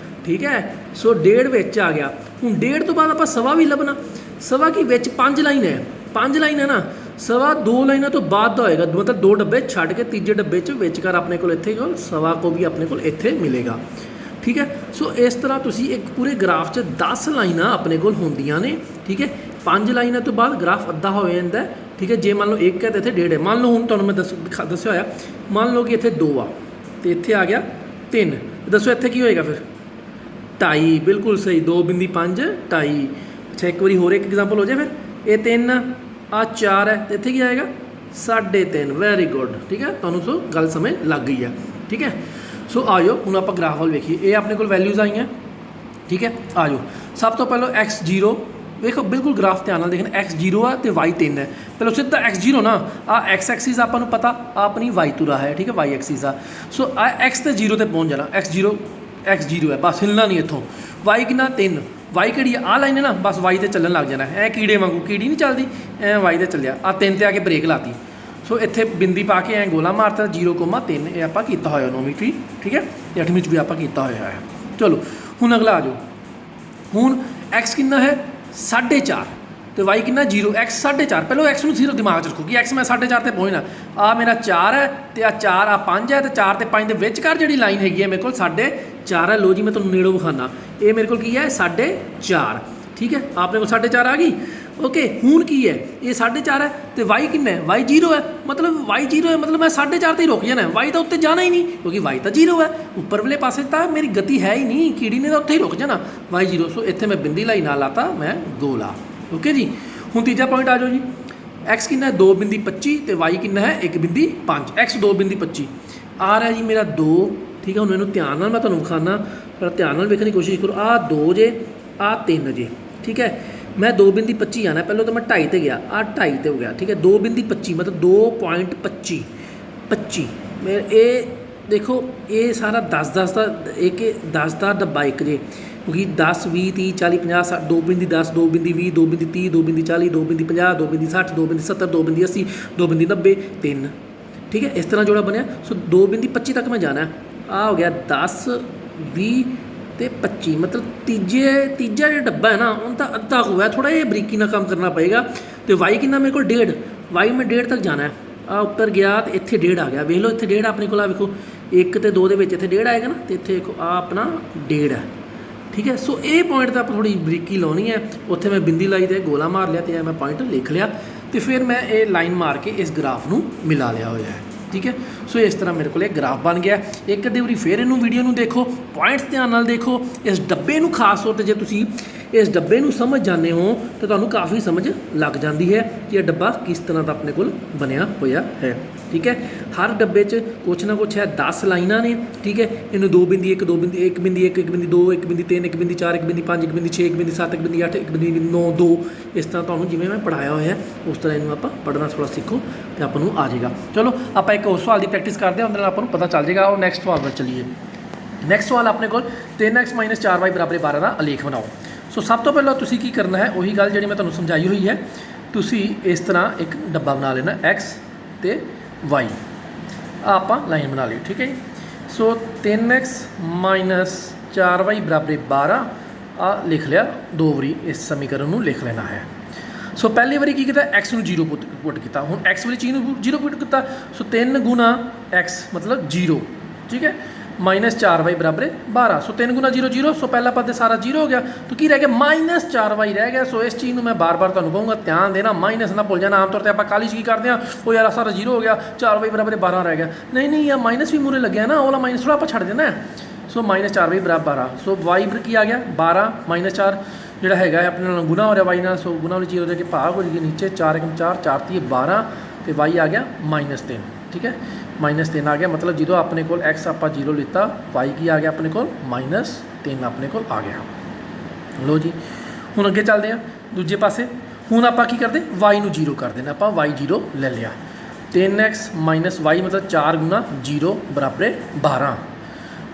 S1: ਠੀਕ ਹੈ, ਸੋ 1.5 ਵਿੱਚ ਆ ਗਿਆ। ਹੁਣ 1.5 ਤੋਂ ਬਾਅਦ ਆਪਾਂ ਸਵਾ ਵੀ ਲੱਭਣਾ। ਸਵਾ ਕੀ? ਵਿੱਚ 5 ਲਾਈਨ ਹੈ, 5 ਲਾਈਨ ਹੈ ਨਾ। ਸਵਾ 2 ਲਾਈਨਾਂ ਤੋਂ ਬਾਅਦ ਦਾ ਹੋਏਗਾ, ਮਤਲਬ 2 ਡੱਬੇ ਛੱਡ ਕੇ ਤੀਜੇ ਡੱਬੇ 'ਚ ਵਿਚਕਾਰ ਆਪਣੇ ਕੋਲ ਇੱਥੇ ਕੋਲ ਸਵਾ ਕੋ ਵੀ ਆਪਣੇ ਕੋਲ ਇੱਥੇ ਮਿਲੇਗਾ। ਠੀਕ ਹੈ, ਸੋ ਇਸ ਤਰ੍ਹਾਂ ਤੁਸੀਂ ਇੱਕ ਪੂਰੇ ਗ੍ਰਾਫ 'ਚ 10 ਲਾਈਨਾਂ ਆਪਣੇ ਕੋਲ ਹੁੰਦੀਆਂ ਨੇ। ਠੀਕ ਹੈ, 5 ਲਾਈਨਾਂ ਤੋਂ ਬਾਅਦ ਗ੍ਰਾਫ ਅੱਧਾ ਹੋ ਜਾਂਦਾ। ਠੀਕ ਹੈ, ਜੇ ਮੰਨ ਲਓ 1 ਹੈ ਤਾਂ ਇੱਥੇ 1.5 ਹੈ। ਮੰਨ ਲਓ ਹੁਣ ਤੁਹਾਨੂੰ ਮੈਂ ਦੱਸਿਆ ਹੋਇਆ, ਮੰਨ ਲਓ ਕਿ ਇੱਥੇ 2 ਆ ਅਤੇ ਇੱਥੇ ਆ ਗਿਆ 3। ਦੱਸੋ ਇੱਥੇ ਕੀ ਹੋਏਗਾ ਫਿਰ? 2.5, ਬਿਲਕੁਲ ਸਹੀ। 2.5, 2.5। ਅੱਛਾ, ਇੱਕ ਵਾਰੀ ਹੋਰ ਇੱਕ ਐਗਜ਼ਾਮਪਲ ਹੋ ਜਾਏ ਫਿਰ। ਇਹ 3 ਆ, 4 ਹੈ ਅਤੇ ਇੱਥੇ ਕੀ ਆਏਗਾ? 3.5। Very good. ਠੀਕ ਹੈ, ਤੁਹਾਨੂੰ ਸੋ ਗੱਲ ਸਮਝ ਲੱਗ ਗਈ ਹੈ। ਠੀਕ ਹੈ, ਸੋ ਆ ਜਾਓ ਹੁਣ ਆਪਾਂ ਗ੍ਰਾਫ ਵੱਲ ਵੇਖੀਏ। ਇਹ ਆਪਣੇ ਕੋਲ ਵੈਲਿਊਜ਼ ਆਈਆਂ। ਠੀਕ ਹੈ, ਆ ਜਾਓ। ਸਭ ਤੋਂ ਪਹਿਲਾਂ x0 ਵੇਖੋ, ਬਿਲਕੁਲ ਗ੍ਰਾਫ ਧਿਆਨ ਨਾਲ ਦੇਖਣਾ। x0 ਆ ਅਤੇ y 3 ਹੈ। ਪਹਿਲਾਂ ਸਿੱਧਾ x0 ਨਾ, ਆ x ਐਕਸਿਸ ਆਪਾਂ ਨੂੰ ਪਤਾ, ਆ ਆਪਣੀ y ਤੁਰਾ ਹੈ। ਠੀਕ ਹੈ, y ਐਕਸਿਸ ਆ। ਸੋ ਆ x ਤੇ 0 ਤੇ ਪਹੁੰਚ ਜਾਣਾ। x0 ਹੈ, ਬਸ ਹਿੱਲਣਾ ਨਹੀਂ ਇੱਥੋਂ। y ਕਿੰਨਾ? 3। y ਕਿਹੜੀ ਆ? ਲਾਈਨ ਹੈ ਨਾ, ਬਸ y 'ਤੇ ਚੱਲਣ ਲੱਗ ਜਾਣਾ। ਐ ਕੀੜੇ ਵਾਂਗੂ, ਕੀੜੀ ਨਹੀਂ ਚੱਲਦੀ, ਐ y 'ਤੇ ਚੱਲਿਆ। ਆ 3 'ਤੇ ਆ ਕੇ ਬ੍ਰੇਕ ਲਾਤੀ। ਸੋ ਇੱਥੇ ਬਿੰਦੀ ਪਾ ਕੇ ਐਂ ਗੋਲਾ ਮਾਰਤਾ 0,3। ਇਹ ਆਪਾਂ ਕੀਤਾ ਹੋਇਆ 9ਵੀਂ 'ਚ ਵੀ। ਠੀਕ ਹੈ, ਅਤੇ 8ਵੀਂ 'ਚ ਵੀ ਆਪਾਂ ਕੀਤਾ ਹੋਇਆ ਹੈ। ਚਲੋ ਹੁਣ ਅਗਲਾ ਆ ਜਾਓ। ਹੁਣ x ਕਿੰਨਾ ਹੈ? 4.5 ਅਤੇ y ਕਿੰਨਾ? 0। x 4.5। ਪਹਿਲਾਂ x ਨੂੰ 0 ਦਿਮਾਗ 'ਚ ਰੱਖੋ ਕਿ x ਮੈਂ 4.5 'ਤੇ ਪਹੁੰਚਣਾ। ਆ ਮੇਰਾ 4 ਹੈ ਅਤੇ ਆ 4, ਆ 5 ਹੈ, ਅਤੇ 4 ਅਤੇ 5 ਦੇ ਵਿਚਕਾਰ ਜਿਹੜੀ ਲਾਈਨ ਹੈਗੀ ਹੈ ਮੇਰੇ ਕੋਲ 4.5 ਹੈ। ਲੋ ਜੀ, ਮੈਂ ਤੁਹਾਨੂੰ ਨੇੜੋਂ ਵਿਖਾਉਂਦਾ। ਇਹ ਮੇਰੇ ਕੋਲ ਕੀ ਹੈ? 4.5। ਠੀਕ ਹੈ, ਆਪਣੇ ਕੋਲ 4.5 ਆ ਗਈ। ਓਕੇ, ਹੁਣ ਕੀ ਹੈ? ਇਹ 4.5 ਹੈ ਅਤੇ y ਕਿੰਨਾ ਹੈ? y 0 ਹੈ। ਮਤਲਬ y 0 ਹੈ, ਮਤਲਬ ਮੈਂ 4.5 'ਤੇ ਹੀ ਰੁਕ ਜਾਣਾ। y ਤਾਂ ਉੱਤੇ ਜਾਣਾ ਹੀ ਨਹੀਂ, ਕਿਉਂਕਿ y ਤਾਂ 0 ਹੈ। ਉੱਪਰ ਵਾਲੇ ਪਾਸੇ ਤਾਂ ਮੇਰੀ ਗਤੀ ਹੈ ਹੀ ਨਹੀਂ, ਕੀੜੀ ਨੇ ਤਾਂ ਉੱਥੇ ਹੀ ਰੁਕ ਜਾਣਾ। y 0। ਸੋ ਇੱਥੇ ਮੈਂ ਬਿੰਦੀ ਲਾਈ ਨਾਲ ਲਾਤਾ ਮੈਂ ਗੋਲਾ। ਓਕੇ ਜੀ, ਹੁਣ ਤੀਜਾ ਪੁਆਇੰਟ ਆ ਜਾਓ ਜੀ। x ਕਿੰਨਾ ਹੈ? 2.25 ਅਤੇ y ਕਿੰਨਾ ਹੈ? 1.5। x 2.25 ਆ ਰਿਹਾ ਜੀ ਮੇਰਾ 2। ਠੀਕ ਹੈ, ਹੁਣ ਇਹਨੂੰ ਧਿਆਨ ਨਾਲ ਮੈਂ ਤੁਹਾਨੂੰ ਵਿਖਾਉਣਾ, ਪਰ ਧਿਆਨ ਨਾਲ ਵੇਖਣ ਦੀ ਕੋਸ਼ਿਸ਼ ਕਰੋ। ਆਹ 2 ਜੇ, ਆਹ 3 ਜੇ। ਠੀਕ ਹੈ, ਮੈਂ 2.25 ਆਉਣਾ। ਪਹਿਲਾਂ ਤਾਂ ਮੈਂ 2.5 'ਤੇ ਗਿਆ, ਆਹ 2.5 'ਤੇ ਹੋ ਗਿਆ। ਠੀਕ ਹੈ, 2.25 ਮਤਲਬ 2.25। ਮੈਂ ਇਹ ਦੇਖੋ, ਇਹ ਸਾਰਾ 10 ਦਾ ਇੱਕ 10 ਦਾ ਡੱਬਾ ਇੱਕ ਜੇ, ਕਿਉਂਕਿ 10, 20, 30, 40, 50, 2.10, 2.20, 2.30, 2.40, 2.50, 2.60, 2.70, 2.80, 2.90, 3। ਠੀਕ ਹੈ, ਇਸ ਤਰ੍ਹਾਂ ਜੋੜਾ ਬਣਿਆ। ਸੋ 2.25 ਤੱਕ ਮੈਂ ਜਾਣਾ। ਆ ਹੋ ਗਿਆ 10, 20 ਅਤੇ 25। ਮਤਲਬ ਤੀਜਾ ਜਿਹੜਾ ਡੱਬਾ ਹੈ ਨਾ, ਉਹਨੂੰ ਤਾਂ ਅੱਧਾ ਹੋਇਆ। ਥੋੜ੍ਹਾ ਜਿਹਾ ਬਰੀਕੀ ਨਾਲ ਕੰਮ ਕਰਨਾ ਪਏਗਾ। ਅਤੇ y ਕਿੰਨਾ ਮੇਰੇ ਕੋਲ? 1.5। y ਮੈਂ 1.5 ਤੱਕ ਜਾਣਾ ਹੈ। आ उत्तर गया तो इत्थे 1.5 आ गया। वेख लो इत्थे 1.5 अपने को वेखो 1 ते 2 दे विच इत्थे 1.5 आएगा ना, तो इत्थे देखो आ अपना 1.5 है। ठीक है, सो ये पॉइंट तो आप थोड़ी बरीकी लानी है। उत्थे मैं बिंदी लाई तो गोला मार लिया, तो मैं पॉइंट लिख लिया, तो फिर मैं ये लाइन मार के इस ग्राफ नूं मिला लिया होया है। ठीक है, सो इस तरह मेरे को ग्राफ बन गया। एक अद्धे वारी फिर इनू वीडियो नूं देखो, पॉइंट्स ध्यान नाल देखो, इस डब्बे नूं खास तौर पर जे तुसीं इस डब्बे नूं समझ जाते हो तो तुहानूं काफ़ी समझ लग जाती है कि यह डब्बा किस तरह का अपने कोल बनिया होया है। ठीक है, हर डब्बे च कुछ ना कुछ है, 10 लाइनां ने। ठीक है, इन्हूं 2 बिंदी 1 2 बिंदी 1 बिंदी 1 1 बिंदी 2 1 बिंदी 3 1 बिंदी 4 1 बिंदी 5 1 बिंदी 6 1 बिंदी 7 1 बिंदी 8 1 बिंदी 9 2, इस तरह तुहानूं जिवें मैं पढ़ाया होया उस तरह इन्हूं आपां पढ़ना थोड़ा सीखो तो आपां नूं आ जाएगा। चलो आप एक और सवाल की प्रैक्टिस करते हैं, उहदे नाल आपां नूं पता चल जाएगा। और नैक्सट सवाल पर चलीए। नैक्सट सवाल अपने कोल 3x - 4y = 12 का आलेख बनाओ। सो सब तो पहले तुसीं की करना है, वही गल जिहड़ी मैं तुहानूं समझाई हुई है। तुसीं इस तरह एक डब्बा बना लेना x ते y, आपां लाइन बना ली। ठीक है जी। सो 3x - 4y = 12 आ लिख लिया, 2 बारी इस समीकरण नूं लिख लेना है। सो पहली बारी की किया, x नूं 0 पुट किया। हुण x वाली चीज़ नूं 0 पुट किया, सो 3 गुना x मतलब 0। ठीक है, -4y = 12। सो 3 गुना 0 0, सो पहला पद सारा 0 हो गया, तो की रह गया -4y रह गया। सो इस चीज़ में मैं बार बार तुहानूं कहूँगा ध्यान देना, माइनस ना भुल जाना। आमतौर पर आप काली की करते हैं, वो यार सारा 0 हो गया, 4y = 12 रह गया। नहीं नहीं, या माइनस भी मूरे लगे ना, वाला माइनस थोड़ा आप छड़ देना है। सो -4y = 12। सो y पर की आ गया 12 - 4 जोड़ा है अपने गुना हो रहा y ना। सो गुना वाली चीज़ हो जाएगी भाग हो जाएगी नीचे, 4 × 4 4 × 12, तो y आ गया -3। ठीक है, -3 आ गया, मतलब जो अपने को x आप 0 लिता, y की आ गया अपने को -3 अपने को आ गया। लो जी, हुण अगे चलते हैं दूजे पासे। हुण आप की करते y नूं 0 कर देना, आप y 0 ले लिया। 3x - y मतलब 4 गुना 0 = 12।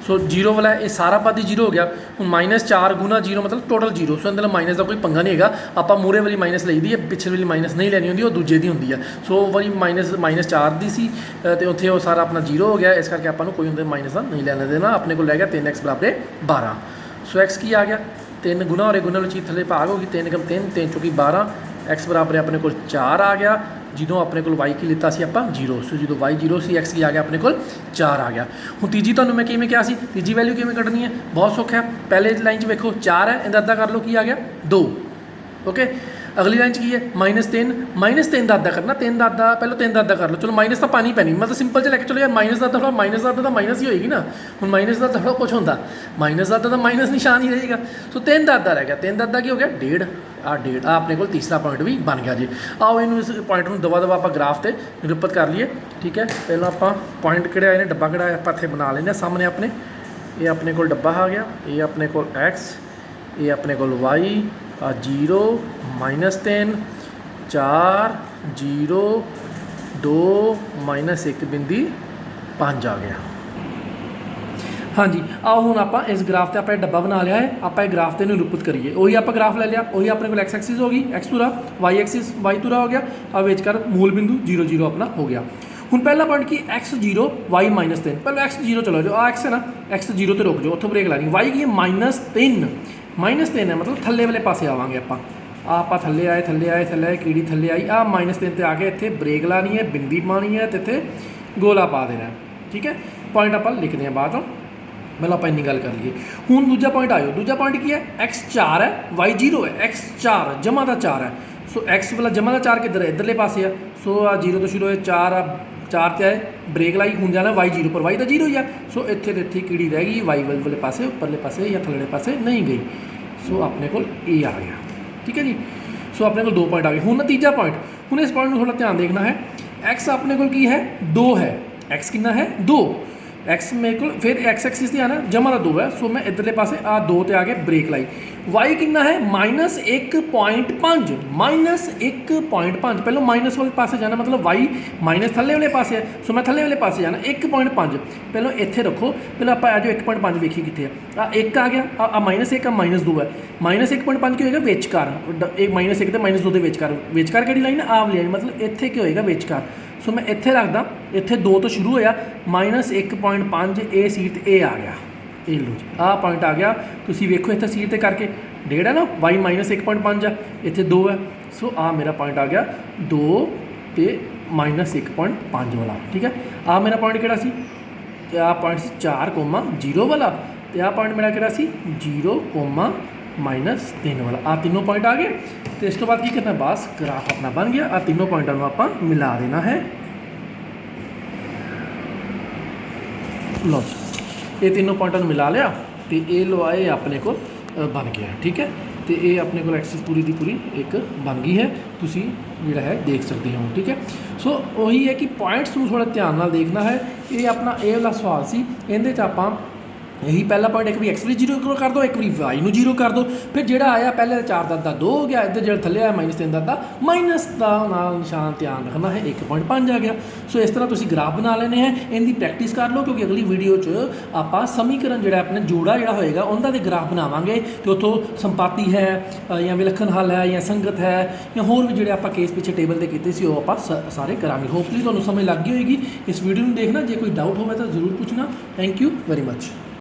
S1: सो 0 वाला ये सारा पद ही 0 हो गया। हूँ -4 गुना 0 मतलब टोटल 0। सो अंदर माइनस का कोई पंगा नहीं है। आप मूहरे वाली माइनस लईदी है, पिछले वाली माइनस नहीं लेनी होंगी, वो दूजे की होंगी है। सो वाली -4 की सी, तो उत्थे वो सारा अपना 0 हो गया, इस करके आपको कोई उनके माइनस का नहीं लेना देना। अपने को लै गया 3x = 12। सो x की आ गया 3 गुना, और गुना वाली चीज़ थले भाग होगी, 3 × 3 3 चौकी 12, x बराबर अपने को 4 आ गया। जो अपने को y की लिता सी आप 0, सो जो y 0 सी, x की आ गया अपने को 4 आ गया। हूँ तीजी तो मैं किमें क्या सी, तीजी वैल्यू किमें कढ़नी है, बहुत सौखा है। पहले लाइन च वेखो 4 है, इनका अद्धा कर लो, की आ गया 2। ओके, अगली लाइन की है -3, -3 का अद्धा करना, 3 का अद्धा पहले 3 का अद्धा कर लो। चलो माइनस तो पानी पैनी, मतलब सिंपल च लैके चलो यार, माइनस का अद्धा माइनस का अद्धा तो माइनस ही होएगी ना। हूँ माइनस का थोड़ा कुछ होता, माइनस का अद्धा तो माइनस निशान ही रहेगा। सो 3 का अद्धा रह गया, 3 का अद्धा की हो गया 1.5। आ अपने को तीसरा पॉइंट भी बन गया जी। आओ इन इस पॉइंट में दवा दवा आप ग्राफ से निरूपित कर लिए। ठीक है, पहले आप पॉइंट किहड़े आए ने, डब्बा किहड़ा आप इत्थे बना लेने सामने अपने। ये अपने को डब्बा आ गया, ये अपने को x, ये अपने को y, 0 -3 4 0 2 -1 बिंदी 5 आ गया। हाँ जी, आओ हूँ आप इस ग्राफ से आप डब्बा बना लिया है, आप ग्राफ से निरूपित करिए। वही आप ग्राफ ले लिया, वही अपने को x एक्सिस होगी, x तुरा, y एक्सिस y तुरा हो गया, अब विचकार मूल बिंदु 0 0 अपना हो गया। हूँ पहला पॉइंट की x 0 y -3, पहले x 0 चलो जो x है ना, x 0 तो रुक जाओ, उतों ब्रेक लानी। y की -3 है, मतलब थल्ले वाले पासे आवांगे आप थल्ले आए कीड़ी थल्ले आई, -3 आ गए, इतने ब्रेक लानी है, बिंदी पानी है, तो इतने गोला पा देना है। ठीक है, पॉइंट आप लिखते हैं बाद में, पहले आप इन्नी गल कर लीए। हूँ दूजा पॉइंट आयो, दूजा पॉइंट की है, x 4 है y 0 है, x 4 जमा का 4 है। सो x वाला जमा का 4 किधर है, इधरले पासे है। सो 0 तो शुरू है, 4 4 ते आए, ब्रेक लाई, हूँ जाना y 0 पर, y तो 0 ही है। सो इत्थे ते इत्थे कीड़ी रह गई, y वाले पासे उपरले पासे या थल्ले पासे नहीं गई। सो अपने को ए आ गया। ठीक है जी, सो अपने को 2 पॉइंट आ गए। हूँ तीजा पॉइंट, हूँ इस पॉइंट में थोड़ा ध्यान देखना है। x अपने को की है 2 है, x कितना है 2, x मेरे को फिर x एक्सिस से आना जमा का 2 है। सो मैं इधरले पासे 2 ते आगे ब्रेक लाई। y कितना है -1.5, -1.5, पहले माइनस वाले पासे जाना, मतलब y माइनस थल्ले वाले पासे है। सो मैं थल्ले वाले पासे जाना 1.5, पहले इत्थे रखो, पहले आप आ जाओ 1.5 वेखिए कितने है। 1 आ गया, -1 -2 है, -1.5 की होएगा विचकार, -1 तो -2 के विचकार किहड़ी लाइन आ वाली, मतलब इत्थे की होएगा विचकार। सो मैं इत्थे रखदा, इत्थे 2 तो शुरू होया, -1.5 ए सीट ए आ गया। ये लो जी, पॉइंट आ गया। तुसीं वेखो इत्थे सीट ते करके 1.5 है ना, y -1.5 है, इत्थे 2 है। सो मेरा पॉइंट आ गया 2 ते -1.5 वाला। ठीक है, आ मेरा पॉइंट किहड़ा सी, ते आ पॉइंट सी 4,0 वाला, ते आ पॉइंट मेरा किहड़ा सी 0, -3 वाला। आ तीनों पॉइंट आ गए। तो इस तो बाद की करना, बस ग्राफ अपना बन गया। आ तीनों पॉइंटों को आप मिला देना है। लो जी, ये तीनों पॉइंटों को मिला लिया, तो ये लो आए अपने को बन गया। ठीक है, तो ये अपने को एक्सिस पूरी की पूरी एक बन गई है, तुसी जिहड़ा है देख सकते हो। ठीक है, सो वही है कि पॉइंट्स में थोड़ा ध्यान नाल देखना है। ये अपना ये वाला सवाल सी, इहदे च आपां यही पहला पॉइंट एक भी एक्स भी 0 कर दो, एक भी वाई नू 0 कर दो, फिर जो आया पहले 4 का 2 हो गया, इधर जो थले आया -3 का माइनस का नाल निशान ध्यान रखना है, 1.5 आ गया। सो इस तरह तुम ग्राफ बना लेने हैं, इनकी प्रैक्टिस कर लो, क्योंकि अगली वीडियो आप समीकरण जो अपने जोड़ा जोड़ा होएगा उनका ग्राफ बनावांगे, तो उतों संपाति है या विलखण हल है या संगत है या होर भी जोड़े आप केस पिछले टेबल से किए आप सारे करांगे। होपफुली तुहानूं समझ लग गई होएगी। इस वीडियो में देखना, जो कोई डाउट हो तो जरूर पूछना। Thank you very much.